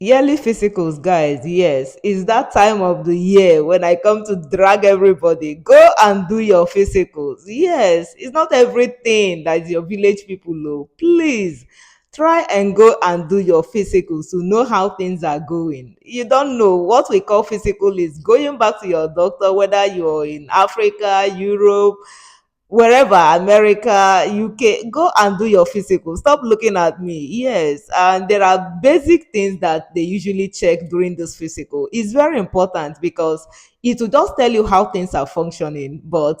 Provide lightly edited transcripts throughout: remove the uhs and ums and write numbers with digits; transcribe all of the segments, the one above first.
Yearly physicals, guys, yes, it's that time of the year when I come to drag everybody. Go and do your physicals. Yes, it's not everything that is your village people know. Please try and go and do your physicals to know how things are going. You don't know what we call physical is going back to your doctor, whether you're in Africa, Europe, wherever, America, UK, go and do your physical. Stop looking at me. Yes, and there are basic things that they usually check during this physical. It's very important because it will just tell you how things are functioning. But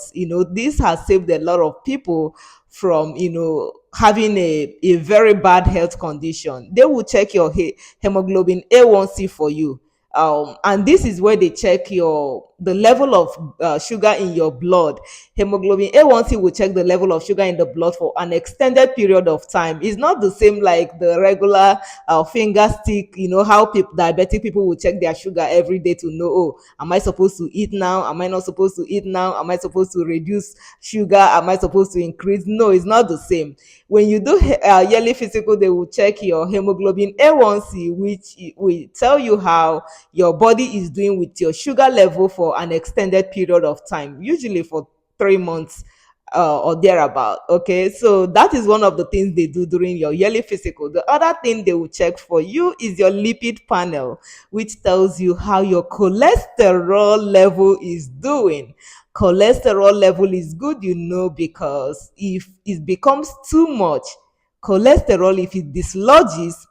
this has saved a lot of people from having a very bad health condition. They will check your hemoglobin A1C for you, and this is where they check the level of sugar in your blood. Hemoglobin A1C will check the level of sugar in the blood for an extended period of time. It's not the same like the regular finger stick. You know how diabetic people will check their sugar every day to know, oh, am I supposed to eat now? Am I not supposed to eat now? Am I supposed to reduce sugar? Am I supposed to increase? No, it's not the same. When you do yearly physical, they will check your hemoglobin A1C, which will tell you how your body is doing with your sugar level for an extended period of time, usually for 3 months or thereabout. Okay, so that is one of the things they do during your yearly physical. The other thing they will check for you is your lipid panel, which tells you how your cholesterol level is doing. Cholesterol level is good, because if it becomes too much cholesterol, if it dislodges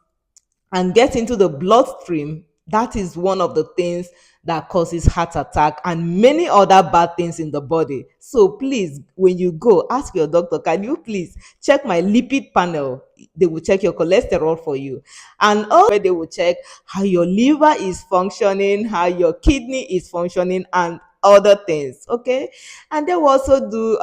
and get into the bloodstream, that is one of the things that causes heart attack and many other bad things in the body. So please, when you go, ask your doctor, can you please check my lipid panel? They will check your cholesterol for you. And also they will check how your liver is functioning, how your kidney is functioning, and other things. Okay, and they will also do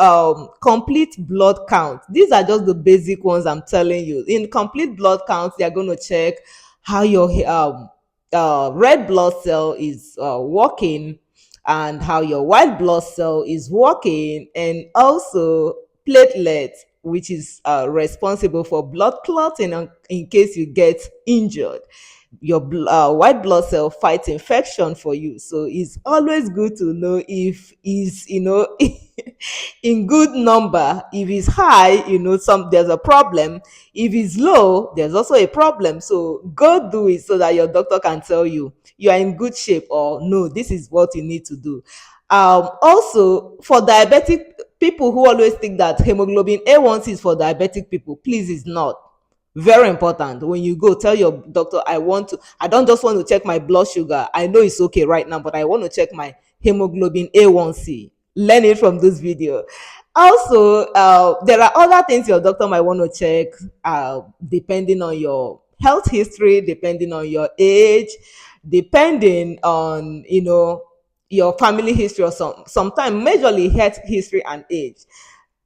complete blood count. These are just the basic ones I'm telling you. In complete blood count, they are going to check how your red blood cell is working, and how your white blood cell is working, and also platelets, which is responsible for blood clotting in case you get injured. Your white blood cell fights infection for you, so it's always good to know if is in good number. If it's high, there's a problem. If it's low, there's also a problem. So go do it so that your doctor can tell you you are in good shape, or no, this is what you need to do. Also, for diabetic people who always think that hemoglobin A1C is for diabetic people, please, it's not. Very important. When you go, tell your doctor, I don't just want to check my blood sugar. I know it's okay right now, but I want to check my hemoglobin A1C. Learn it from this video. Also, there are other things your doctor might want to check, depending on your health history, depending on your age, depending on your family history, or sometimes majorly health history and age.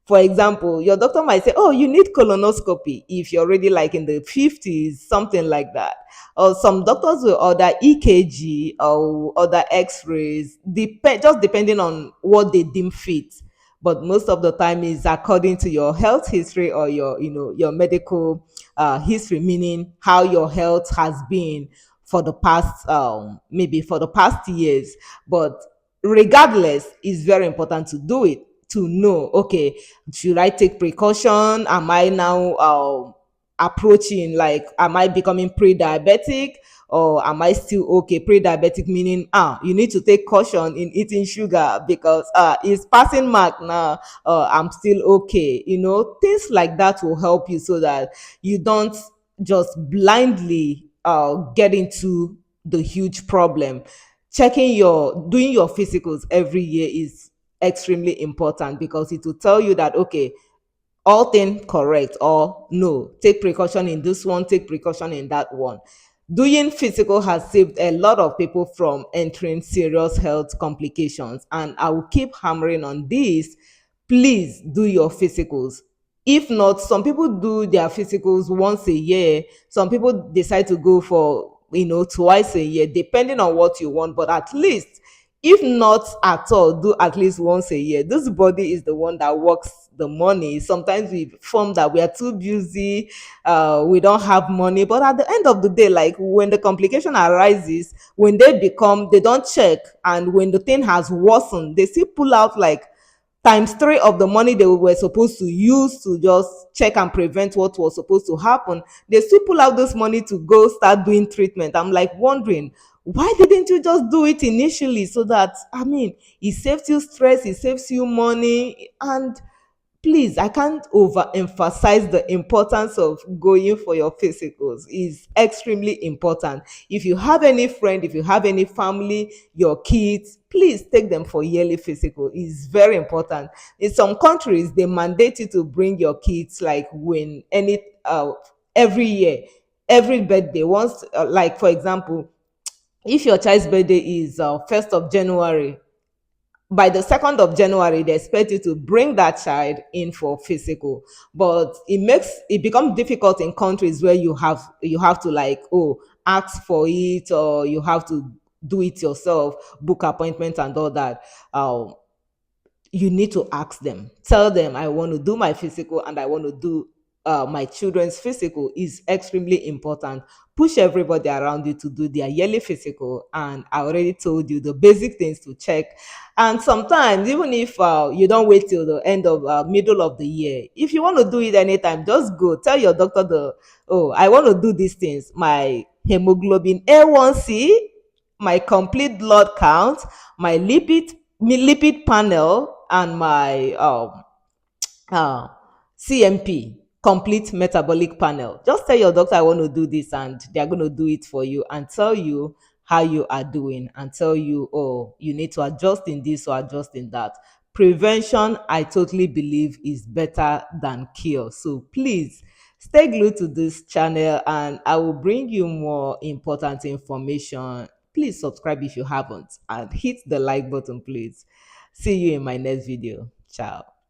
For example, your doctor might say, oh, you need colonoscopy if you're already like in the 50s, something like that. Or some doctors will order EKG or other x-rays, just depending on what they deem fit. But most of the time is according to your health history, or your medical history, meaning how your health has been for the past, maybe for the past years. But regardless, it's very important to do it, to know, okay, should I take precaution? Am I now approaching, like, am I becoming pre-diabetic, or am I still okay? Pre-diabetic meaning, you need to take caution in eating sugar because it's passing mark now. I'm still okay. Things like that will help you so that you don't just blindly get into the huge problem. Doing your physicals every year is extremely important, because it will tell you that, okay, all things correct, or no, take precaution in this one, take precaution in that one. Doing physical has saved a lot of people from entering serious health complications, and I will keep hammering on this. Please do your physicals. If not, some people do their physicals once a year. Some people decide to go for twice a year, depending on what you want. But at least, if not at all, do at least once a year. This body is the one that works the money. Sometimes we form that we are too busy, we don't have money. But at the end of the day, like when the complication arises, when they don't check, and when the thing has worsened, they still pull out like times three of the money they were supposed to use to just check and prevent what was supposed to happen. They still pull out this money to go start doing treatment. I'm like wondering, why didn't you just do it initially, so that, I mean, it saves you stress, it saves you money. And please, I can't overemphasize the importance of going for your physicals. Is extremely important. If you have any friend, if you have any family, your kids, please take them for yearly physical. It's very important. In some countries, they mandate you to bring your kids like when any every year, every birthday. Once, like for example, if your child's birthday is 1st of January, by the 2nd of January, they expect you to bring that child in for physical. But it becomes difficult in countries where you have to like, oh, ask for it, or you have to do it yourself, book appointments and all that. You need to ask them, tell them, I want to do my physical and I want to do my children's physical. Is extremely important. Push everybody around you to do their yearly physical, and I already told you the basic things to check. And sometimes, even if you don't wait till the end of middle of the year, if you want to do it anytime, just go tell your doctor, the oh, I want to do these things: my hemoglobin A1C, my complete blood count, my lipid panel, and my uh, CMP, complete metabolic panel. Just tell your doctor, I want to do this, and they're going to do it for you and tell you how you are doing, and tell you, oh, you need to adjust in this or adjust in that. Prevention, I totally believe, is better than cure. So please stay glued to this channel, and I will bring you more important information. Please subscribe if you haven't, and hit the like button, please. See you in my next video. Ciao.